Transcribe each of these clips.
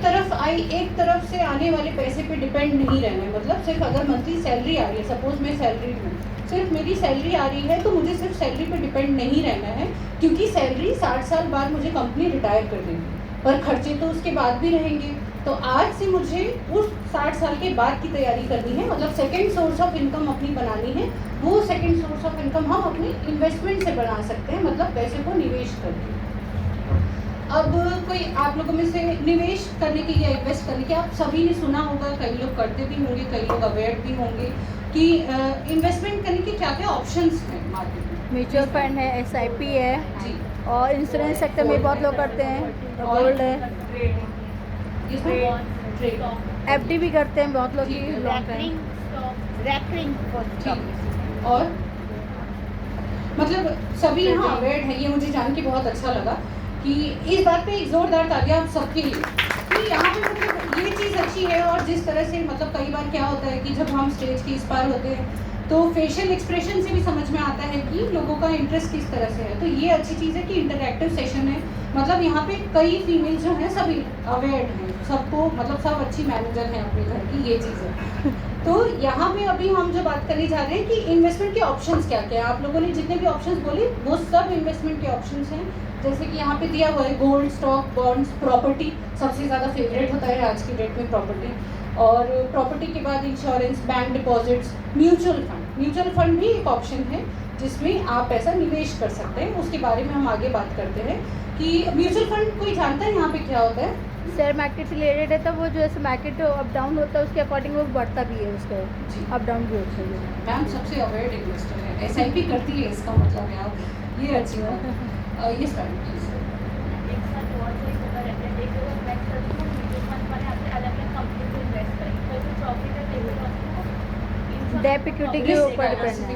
एक तरफ से आने वाले पैसे पे डिपेंड नहीं रहना है। मतलब सिर्फ अगर मंथली सैलरी आ रही है, सपोज मैं सैलरी हूँ, सिर्फ मेरी सैलरी आ रही है तो मुझे सिर्फ सैलरी पे डिपेंड नहीं रहना है, क्योंकि सैलरी 60 साल बाद मुझे कंपनी रिटायर कर देगी, पर खर्चे तो उसके बाद भी रहेंगे। तो आज से मुझे उस 60 साल के बाद की तैयारी करनी है, मतलब सेकेंड सोर्स ऑफ इनकम अपनी बनानी है। वो सेकेंड सोर्स ऑफ इनकम हम अपनी इन्वेस्टमेंट से बना सकते हैं, मतलब पैसे को निवेश करके। अब कोई आप लोगों में से निवेश करने की या इन्वेस्ट करने की आप सभी ने सुना होगा, कई लोग करते भी होंगे, कई लोग अवेयर भी होंगे कि इन्वेस्टमेंट करने के क्या क्या ऑप्शंस हैं मार्केट में। म्यूचुअल फंड है, SIP है जी, और इंश्योरेंस सेक्टर में बहुत लोग करते हैं, गोल्ड है, FD भी करते हैं बहुत लोग की लॉन्ग टाइम। और मतलब सभी यहाँ अवेयर हैं, ये मुझे जान के बहुत अच्छा लगा कि इस बात पे एक जोरदार तालियां आप सबके लिए कि यहाँ पे मतलब ये चीज़ अच्छी है। और जिस तरह से मतलब कई बार क्या होता है कि जब हम स्टेज के इस पार होते हैं तो फेशियल एक्सप्रेशन से भी समझ में आता है कि लोगों का इंटरेस्ट किस तरह से है। तो ये अच्छी चीज़ है कि इंटरैक्टिव सेशन है, मतलब यहाँ पे कई फीमेल जो हैं सभी अवेयर हैं, सबको मतलब सब अच्छी मैनेजर हैं अपने घर की, ये चीज़ है। तो यहाँ पे अभी हम जो बात करने जा रहे हैं कि इन्वेस्टमेंट के ऑप्शंस क्या क्या है। आप लोगों ने जितने भी ऑप्शंस बोले वो सब इन्वेस्टमेंट के ऑप्शंस हैं। जैसे कि यहाँ पे दिया हुआ है गोल्ड, स्टॉक, बॉन्ड्स, प्रॉपर्टी सबसे ज़्यादा फेवरेट होता है आज की डेट में प्रॉपर्टी, और प्रॉपर्टी के बाद insurance, bank deposits, mutual fund. Mutual fund भी एक ऑप्शन है जिसमें आप पैसा निवेश कर सकते हैं, उसके बारे में हम आगे बात करते हैं कि म्यूचुअल फंड कोई जानता है यहाँ पे क्या होता है। शेयर मार्केट से रिलेटेड है, तो वो जो ऐसे मार्केट अप डाउन होता है उसके अकॉर्डिंग वो बढ़ता भी है, उसका अप डाउन भी होता है। मैम सबसे अवेयर इन्वेस्टर है, SIP करती है, इसका मतलब है आप, ये अच्छी बात है। ये स्टार्ट प्लीज। डेप इक्विटी के ऊपर डिपेंड है।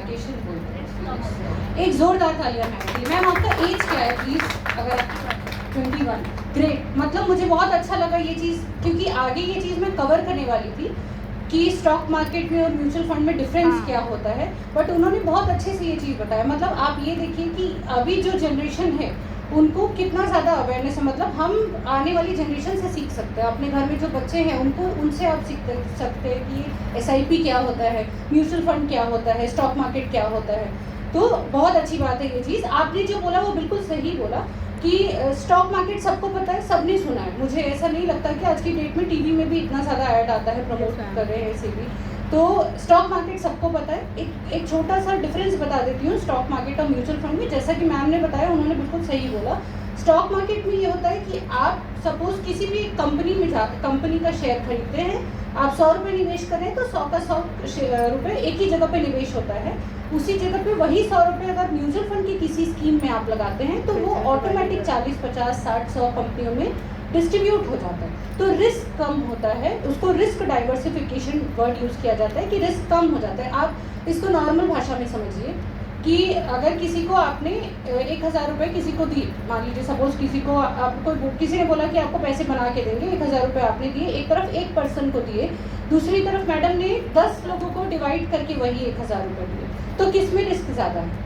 एक जोरदार तालियां मैम के लिए। मैम आपका एज क्या है प्लीज? अगर 21, ग्रेट। मतलब मुझे बहुत अच्छा लगा ये चीज़, क्योंकि आगे ये चीज़ मैं कवर करने वाली थी कि स्टॉक मार्केट में और म्यूचुअल फंड में डिफरेंस क्या होता है, बट उन्होंने बहुत अच्छे से ये चीज़ बताया। मतलब आप ये देखिए कि अभी जो जनरेशन है उनको कितना ज़्यादा अवेयरनेस है, मतलब हम आने वाली जनरेशन से सीख सकते हैं। अपने घर में जो बच्चे हैं उनको, उनसे आप सीख सकते हैं कि SIP क्या होता है, म्यूचुअल फंड क्या होता है, स्टॉक मार्केट क्या होता है। तो बहुत अच्छी बात है ये चीज़। आपने जो बोला वो बिल्कुल सही बोला कि स्टॉक मार्केट सबको पता है, सबने सुना है। मुझे ऐसा नहीं लगता कि आज की डेट में टीवी में भी इतना ज़्यादा ऐड आता है, प्रमोट कर रहे हैं ऐसे भी। तो स्टॉक मार्केट सबको पता है। एक छोटा सा डिफरेंस बता देती हूँ स्टॉक मार्केट और म्यूचुअल फंड में। जैसा कि मैम ने बताया, उन्होंने बिल्कुल सही बोला। स्टॉक मार्केट में ये होता है कि आप सपोज किसी भी कंपनी में कंपनी का शेयर खरीदते हैं, आप 100 रुपये निवेश करें तो 100 का 100 रुपये एक ही जगह पे निवेश होता है। उसी जगह पे वही 100 रुपये अगर म्यूचुअल फंड की किसी स्कीम में आप लगाते हैं तो वो ऑटोमेटिक 40, 50, 60, 100 कंपनियों में डिस्ट्रीब्यूट हो जाता है। तो रिस्क कम होता है, उसको रिस्क डाइवर्सिफिकेशन वर्ड यूज़ किया जाता है कि रिस्क कम हो जाता है। आप इसको नॉर्मल भाषा में समझिए कि अगर किसी को आपने 1000 रुपये किसी को दिए, मान लीजिए सपोज किसी को आपको किसी ने बोला कि आपको पैसे बना के देंगे, 1000 रुपये आपने दिए, एक तरफ एक पर्सन को दिए, दूसरी तरफ मैडम ने 10 लोगों को डिवाइड करके वही 1000 रुपये दिए, तो किस में रिस्क ज़्यादा है?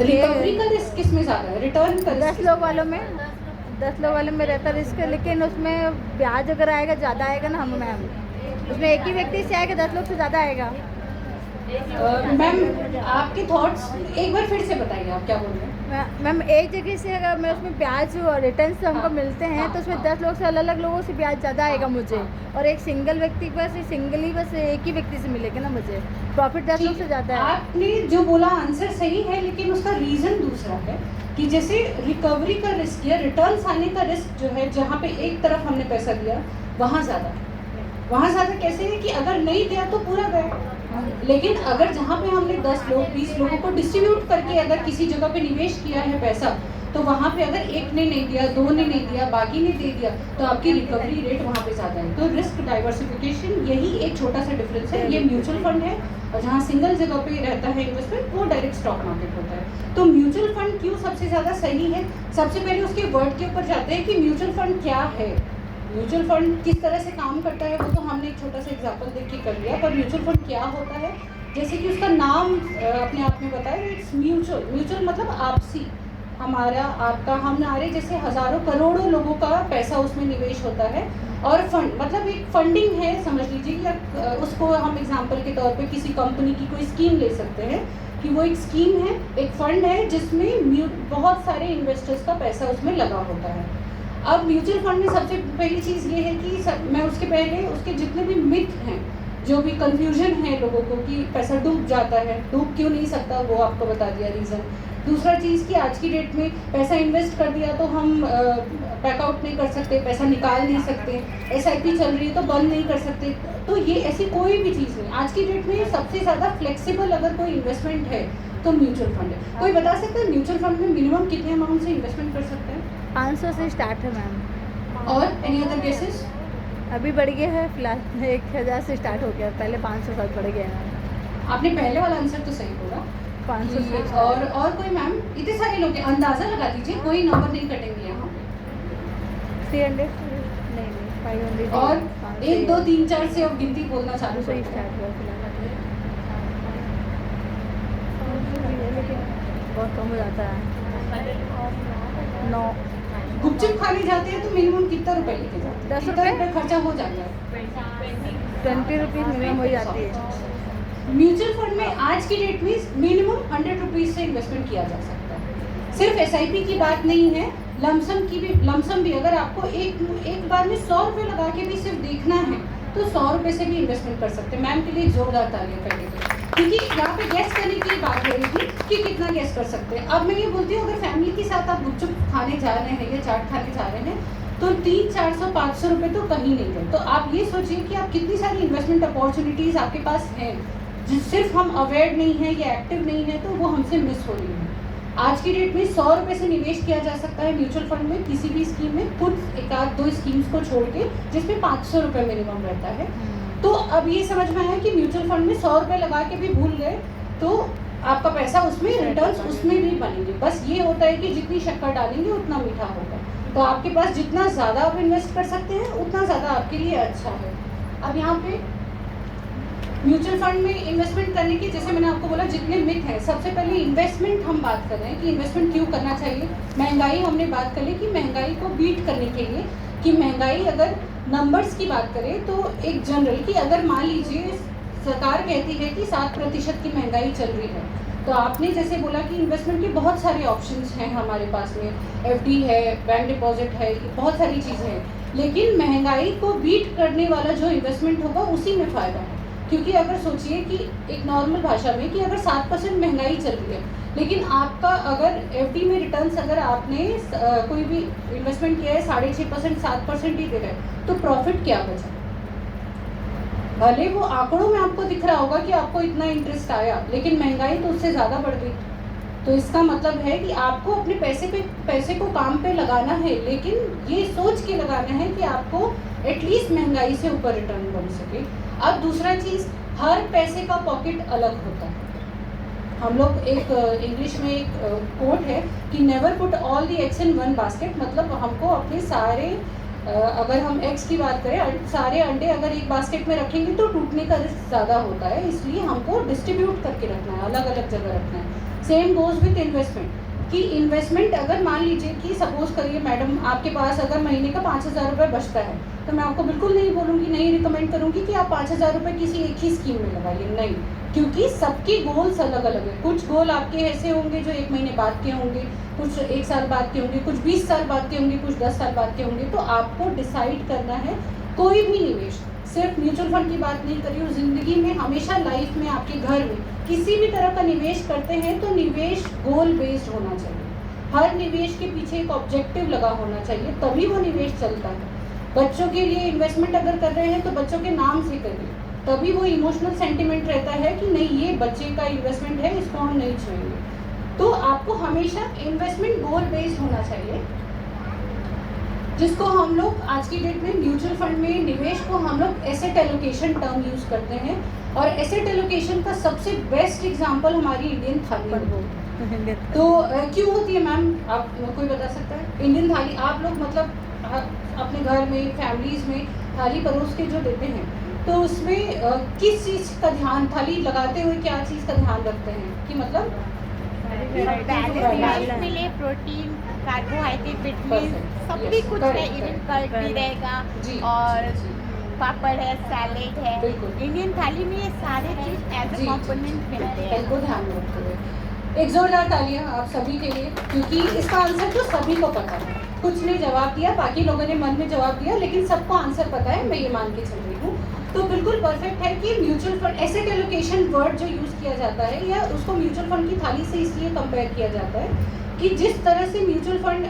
रिकवरी का रिस्क किस में ज़्यादा है? रिटर्न का रिस्क 10 लोग वाले में रहता रिस्क, लेकिन उसमें ब्याज अगर आएगा ज़्यादा आएगा ना, हम मैम उसमें एक ही व्यक्ति से आएगा, 10 लोग से ज़्यादा आएगा। मैम आपके थॉट्स एक बार फिर से बताइए, आप क्या बोल रहे हैं? मैम एक जगह से अगर मैं उसमें ब्याज और रिटर्न से हमको मिलते हैं तो उसमें 10 लोग से अलग अलग लोगों से ब्याज ज़्यादा आएगा मुझे, और एक सिंगल व्यक्ति बस एक ही व्यक्ति से मिलेगा ना मुझे, प्रॉफिट 10 लोग से ज़्यादा है। आपने जो बोला आंसर सही है, लेकिन उसका रीज़न दूसरा है कि जैसे रिकवरी का रिस्क या रिटर्न्स आने का रिस्क जो है, जहाँ पे एक तरफ हमने पैसा दिया वहाँ ज़्यादा कैसे है कि अगर नहीं दिया तो पूरा गया, लेकिन अगर जहाँ पे हमने 10 लोग 20 लोगों को डिस्ट्रीब्यूट करके अगर किसी जगह पे निवेश किया है पैसा, तो वहाँ पे अगर एक ने नहीं दिया, 2 ने नहीं दिया, बाकी ने दे दिया, तो आपकी रिकवरी रेट वहाँ पे ज़्यादा है। तो रिस्क डाइवर्सिफिकेशन यही एक छोटा सा डिफरेंस है। ये म्यूचुअल फंड है, और जहाँ सिंगल जगह पे रहता है इन्वेस्टमेंट वो डायरेक्ट स्टॉक मार्केट होता है। तो म्यूचुअल फंड क्यों सबसे ज़्यादा सही है? सबसे पहले उसके वर्ड के ऊपर जाते हैं कि म्यूचुअल फंड क्या है, म्यूचुअल फंड किस तरह से काम करता है, वो तो हमने एक छोटा सा एग्जांपल देख के कर लिया। पर म्यूचुअल फंड क्या होता है, जैसे कि उसका नाम अपने आप में बताया, इट्स म्यूचुअल। म्यूचुअल मतलब आपसी, हमारा आपका हमारे जैसे हज़ारों करोड़ों लोगों का पैसा उसमें निवेश होता है। और फंड मतलब एक फंडिंग है समझ लीजिए, या उसको हम एग्जांपल के तौर पे किसी कंपनी की कोई स्कीम ले सकते हैं कि वो एक स्कीम है, एक फंड है जिसमें बहुत सारे इन्वेस्टर्स का पैसा उसमें लगा होता है। अब म्यूचुअल फंड में सबसे पहली चीज़ ये है कि मैं उसके पहले उसके जितने भी मिथ हैं, जो भी कंफ्यूजन है लोगों को कि पैसा डूब जाता है, डूब क्यों नहीं सकता, वो आपको बता दिया रीज़न। दूसरा चीज़ कि आज की डेट में पैसा इन्वेस्ट कर दिया तो हम बैकआउट नहीं कर सकते, पैसा निकाल नहीं सकते, SIP चल रही है तो बंद नहीं कर सकते। तो ये ऐसी कोई भी चीज़ नहीं। आज की डेट में सबसे ज़्यादा फ्लेक्सिबल अगर कोई इन्वेस्टमेंट है तो म्यूचुअल फंड है। कोई बता सकता है म्यूचुअल फंड में मिनिमम कितने अमाउंट से इन्वेस्टमेंट कर सकते हैं? 500 से स्टार्ट है मैम। और एनी अदर केसेस? अभी बढ़ गया है, फिलहाल 1000 से स्टार्ट हो गया, पहले 500 तक बढ़ गया है। आपने पहले वाला आंसर तो सही बोला, 500 से और कोई मैम, इतने सारे लोग हैं, अंदाज़ा लगा दीजिए, कोई नंबर नहीं कटेंगे यहाँ। 300 नहीं 500 और 1 2 3 4 से अब गिनती बोलना चालू से करते हैं। स्टार्ट हुआ फिलहाल, लेकिन बहुत कम हो जाता है। 9 गुपचुप खाने जाते हैं तो मिनिमम कितना रुपए लेके जाते हैं? 10 कितना रुपए? रुपए खर्चा हो जाता है? 20 रुपीज़ मिनिमम हो जाती है। म्यूचुअल फंड में आज की डेट में मिनिमम 100 रुपीज़ से इन्वेस्टमेंट किया जा सकता है। सिर्फ SIP की बात नहीं है, लमसम भी अगर आपको एक बार में 100 रुपये लगा के भी सिर्फ देखना है तो 100 रुपये से भी इन्वेस्टमेंट कर सकते हैं। मैम के लिए जोरदार तालियां करेंगे, क्योंकि यहाँ पे गैस करने की बात हो रही थी कि कितना गैस कर सकते हैं। अब मैं ये बोलती हूँ, अगर फैमिली के साथ आप गुपचुप खाने जा रहे हैं या चाट खाने जा रहे हैं तो 300-400-500 रुपये तो कहीं नहीं गए। तो आप ये सोचिए कि आप कितनी सारी इन्वेस्टमेंट अपॉर्चुनिटीज़ आपके पास हैं, सिर्फ हम अवेयर नहीं है या एक्टिव नहीं है तो वो हमसे मिस हो रही है। आज की डेट में 100 रुपये से निवेश किया जा सकता है म्यूचुअल फंड में, किसी भी स्कीम में, कुछ 1-2 स्कीम्स को छोड़ के, जिसमें 500 रुपये मिनिमम रहता है। तो अब ये समझ में आया कि म्यूचुअल फंड में 100 रुपये लगा के भी भूल गए तो आपका पैसा उसमें रिटर्न्स उसमें भी बनेंगे। बस ये होता है कि जितनी शक्कर डालेंगे उतना मीठा होगा। तो आपके पास जितना ज़्यादा आप इन्वेस्ट कर सकते हैं उतना ज़्यादा आपके लिए अच्छा है। अब यहाँ पे म्यूचुअल फंड में इन्वेस्टमेंट करने की, जैसे मैंने आपको बोला, जितने मिथ हैं, सबसे पहले इन्वेस्टमेंट हम बात कर रहे हैं कि इन्वेस्टमेंट क्यों करना चाहिए। महंगाई हमने बात कर ली कि महंगाई को बीट करने के लिए, कि महंगाई अगर नंबर्स की बात करें तो एक जनरल की, अगर मान लीजिए सरकार कहती है कि 7% की महंगाई चल रही है, तो आपने जैसे बोला कि इन्वेस्टमेंट के बहुत सारे ऑप्शंस हैं हमारे पास में, FD है, बैंक डिपॉजिट है, बहुत सारी चीज़ें हैं, लेकिन महंगाई को बीट करने वाला जो इन्वेस्टमेंट होगा उसी में फ़ायदा है। क्योंकि अगर सोचिए कि एक नॉर्मल भाषा में कि अगर 7% महंगाई चल रही है, लेकिन आपका अगर FD में रिटर्न्स अगर आपने कोई भी इन्वेस्टमेंट किया है 6.5%, 7% ही दे रहा है, तो प्रॉफिट क्या बचा? भले वो आंकड़ों में आपको दिख रहा होगा कि आपको इतना इंटरेस्ट आया, लेकिन महंगाई तो उससे ज़्यादा बढ़ गई। तो इसका मतलब है कि आपको अपने पैसे को काम पे लगाना है, लेकिन ये सोच के लगाना है कि आपको एटलीस्ट महंगाई से ऊपर रिटर्न बन सके। अब दूसरा चीज़, हर पैसे का पॉकेट अलग होता है। हम लोग एक इंग्लिश में एक कोट है कि never put all the eggs in one basket, मतलब हमको अपने सारे अगर हम एग्स की बात करें, सारे अंडे अगर एक बास्केट में रखेंगे तो टूटने का रिस्क ज़्यादा होता है, इसलिए हमको डिस्ट्रीब्यूट करके रखना है, अलग अलग जगह रखना है। सेम गोज़ विथ इन्वेस्टमेंट, कि इन्वेस्टमेंट अगर मान लीजिए कि सपोज करिए मैडम आपके पास अगर महीने का 5,000 रुपये बचता है, तो मैं आपको बिल्कुल नहीं बोलूँगी, नहीं रिकमेंड करूँगी कि आप 5,000 रुपये किसी एक ही स्कीम में लगाइए, नहीं, क्योंकि सबके गोल्स अलग अलग हैं। कुछ गोल आपके ऐसे होंगे जो 1 महीने बाद के होंगे, कुछ 1 साल बाद के होंगे, कुछ 20 साल बाद के होंगे, कुछ 10 साल बाद के होंगे। तो आपको डिसाइड करना है कोई भी निवेश, सिर्फ म्यूचुअल फंड की बात नहीं कर रही हूँ, ज़िंदगी में हमेशा लाइफ में आपके घर में किसी भी तरह का निवेश करते हैं तो निवेश गोल बेस्ड होना चाहिए। हर निवेश के पीछे एक ऑब्जेक्टिव लगा होना चाहिए, तभी वो निवेश चलता है। बच्चों के लिए इन्वेस्टमेंट अगर कर रहे हैं तो बच्चों के नाम से करिए, तभी वो इमोशनल सेंटिमेंट रहता है कि नहीं ये बच्चे का इन्वेस्टमेंट है, इसको हम नहीं छुएंगे। तो आपको हमेशा इन्वेस्टमेंट गोल बेस्ड होना चाहिए, जिसको हम लोग आज की डेट में म्यूचुअल फंड में निवेश को हम लोग एसेट एलोकेशन टर्म यूज़ करते हैं। और एसेट एलोकेशन का सबसे बेस्ट एग्जांपल हमारी इंडियन थाली है। तो क्यों होती है मैम, आप कोई बता सकता है? इंडियन थाली आप लोग मतलब अपने घर में फैमिलीज़ में थाली परोस के जो देते हैं, तो उसमें किस चीज़ का ध्यान, थाली लगाते हुए क्या चीज़ का ध्यान रखते हैं कि मतलब बैलेंस डाइट मिले, प्रोटीन, कार्बोहाइड्रेट, विटामिन सभी कुछ है, इवन कर्ड भी रहेगा और पापड़ है, सैलेड है। इंडियन थाली में ये सारे चीज एज ए कॉम्पोनेंट मिलते हैं। इनको ध्यान में रखते हुए एक जोरदार तालियां आप सभी के लिए, क्योंकि इसका आंसर तो सभी को पता है। कुछ ने जवाब दिया, बाकी लोगों ने मन में जवाब दिया, लेकिन सबको आंसर पता है, मैं ये मान के चल रही हूँ। तो बिल्कुल परफेक्ट है कि mutual fund, asset allocation word जो यूज़ किया जाता है, या उसको म्यूचुअल फंड की थाली से इसलिए कंपेयर किया जाता है कि जिस तरह से म्यूचुअल फंड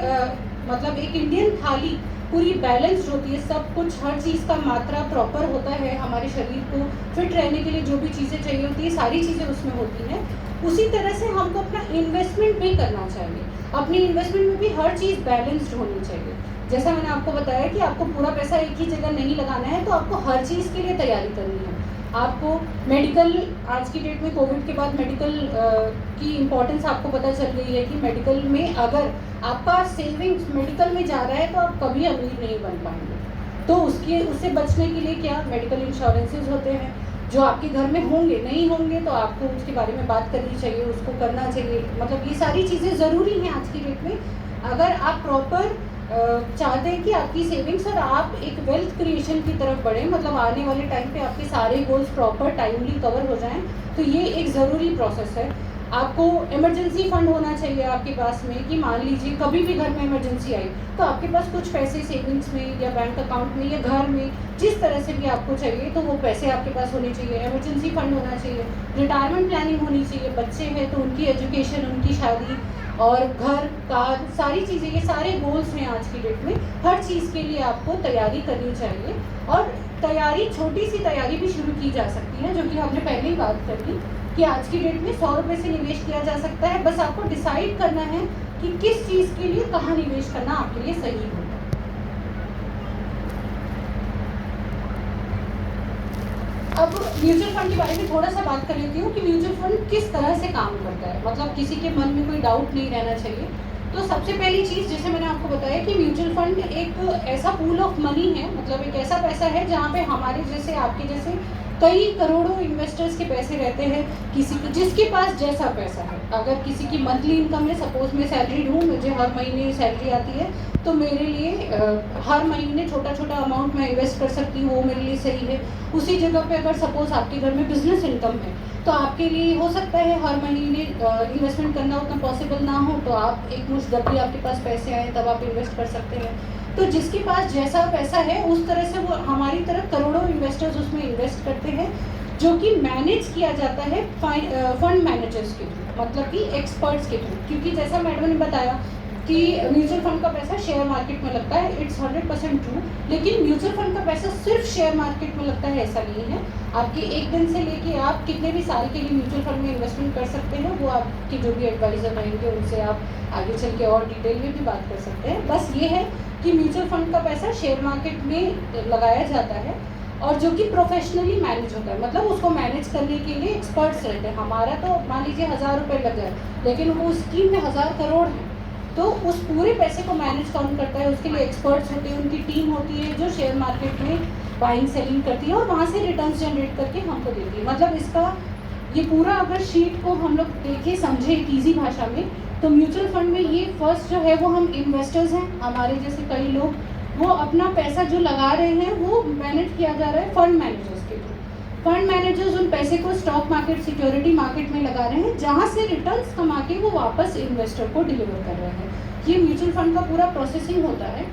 मतलब एक इंडियन थाली पूरी बैलेंस्ड होती है, सब कुछ, हर चीज़ का मात्रा प्रॉपर होता है, हमारे शरीर को फिट रहने के लिए जो भी चीज़ें चाहिए होती है, सारी चीज़ें उसमें होती हैं। उसी तरह से हमको अपना इन्वेस्टमेंट भी करना चाहिए। अपनी इन्वेस्टमेंट में भी हर चीज़ बैलेंस्ड होनी चाहिए। जैसा मैंने आपको बताया कि आपको पूरा पैसा एक ही जगह नहीं लगाना है, तो आपको हर चीज़ के लिए तैयारी करनी है। आपको मेडिकल, आज की डेट में कोविड के बाद मेडिकल की इम्पोर्टेंस आपको पता चल गई है कि मेडिकल में अगर आपका सेविंग्स मेडिकल में जा रहा है तो आप कभी अमीर नहीं बन पाएंगे। तो उससे बचने के लिए क्या मेडिकल इंश्योरेंसेज होते हैं जो आपके घर में होंगे, नहीं होंगे तो आपको उसके बारे में बात करनी चाहिए, उसको करना चाहिए। मतलब ये सारी चीज़ें ज़रूरी हैं आज की डेट में। अगर आप प्रॉपर चाहते हैं कि आपकी सेविंग्स और आप एक वेल्थ क्रिएशन की तरफ बढ़ें, मतलब आने वाले टाइम पे आपके सारे गोल्स प्रॉपर टाइमली कवर हो जाएं, तो ये एक ज़रूरी प्रोसेस है। आपको इमरजेंसी फंड होना चाहिए आपके पास में, कि मान लीजिए कभी भी घर में इमरजेंसी आई तो आपके पास कुछ पैसे सेविंग्स में या बैंक अकाउंट में या घर में, जिस तरह से भी आपको चाहिए, तो वो पैसे आपके पास होने चाहिए। इमरजेंसी फंड होना चाहिए, रिटायरमेंट प्लानिंग होनी चाहिए। बच्चे हैं तो उनकी एजुकेशन, उनकी शादी और घर, कार, सारी चीज़ें, ये सारे गोल्स हैं आज की डेट में। हर चीज़ के लिए आपको तैयारी करनी चाहिए, और तैयारी, छोटी सी तैयारी भी शुरू की जा सकती है, जो कि हमने पहले ही बात कर ली कि आज की डेट में 100 रुपये से निवेश किया जा सकता है। बस आपको डिसाइड करना है कि किस चीज़ के लिए कहाँ निवेश करना आपके लिए सही होगा। अब म्यूचुअल फंड के बारे में थोड़ा सा बात कर लेती हूँ कि म्यूचुअल फंड किस तरह से काम करता है, मतलब किसी के मन में कोई डाउट नहीं रहना चाहिए। तो सबसे पहली चीज़, जैसे मैंने आपको बताया कि म्यूचुअल फंड एक ऐसा पूल ऑफ मनी है, मतलब एक ऐसा पैसा है जहाँ पे हमारे जैसे, आपके जैसे कई करोड़ों इन्वेस्टर्स के पैसे रहते हैं, किसी को जिसके पास जैसा पैसा है। अगर किसी की मंथली इनकम है, सपोज मैं सैलरीड हूँ, मुझे हर महीने सैलरी आती है, तो मेरे लिए हर महीने छोटा छोटा अमाउंट मैं इन्वेस्ट कर सकती हूँ, वो मेरे लिए सही है। उसी जगह पे अगर सपोज आपके घर में बिजनेस इनकम है, तो आपके लिए हो सकता है हर महीने इन्वेस्टमेंट करना उतना पॉसिबल ना हो, तो आप एक मुश्त जब भी आपके पास पैसे आए तब आप इन्वेस्ट कर सकते हैं। तो जिसके पास जैसा पैसा है उस तरह से वो, हमारी तरह करोड़ों इन्वेस्टर्स उसमें इन्वेस्ट करते हैं, जो कि मैनेज किया जाता है फंड मैनेजर्स के थ्रू, मतलब कि एक्सपर्ट्स के थ्रू। क्योंकि जैसा मैडम ने बताया कि म्यूचुअल फंड का पैसा शेयर मार्केट में लगता है, इट्स 100% ट्रू। लेकिन म्यूचुअल फंड का पैसा सिर्फ शेयर मार्केट में लगता है ऐसा नहीं है। आपके एक दिन से लेके आप कितने भी साल के लिए म्यूचुअल फंड में इन्वेस्टमेंट कर सकते हैं, वो आपके जो भी एडवाइज़र रहेंगे उनसे आप आगे चल के और डिटेल में भी बात कर सकते हैं। बस ये है कि म्यूचुअल फंड का पैसा शेयर मार्केट में लगाया जाता है, और जो कि प्रोफेशनली मैनेज होता है, मतलब उसको मैनेज करने के लिए एक्सपर्ट्स रहते हैं। हमारा तो मान लीजिए 1000 रुपये लग जाए, लेकिन वो स्कीम में 1000 करोड़ है, तो उस पूरे पैसे को मैनेज कौन करता है, उसके लिए एक्सपर्ट्स होते हैं, उनकी टीम होती है जो शेयर मार्केट में बाइंग सेलिंग करती है और वहाँ से रिटर्न्स जनरेट करके हमको देती है। मतलब इसका ये पूरा अगर शीट को हम लोग देखें, समझे एक ईजी भाषा में, तो म्यूचुअल फंड में ये फर्स्ट जो है वो हम इन्वेस्टर्स हैं, हमारे जैसे कई लोग, वो अपना पैसा जो लगा रहे हैं वो मैनेज किया जा रहा है फंड मैनेजर्स के थ्रू। फंड मैनेजर्स उन पैसे को स्टॉक मार्केट, सिक्योरिटी मार्केट में लगा रहे हैं, जहाँ से रिटर्न्स कमा के वो वापस इन्वेस्टर को डिलीवर कर रहे हैं। ये म्यूचुअल फंड का पूरा प्रोसेसिंग होता है।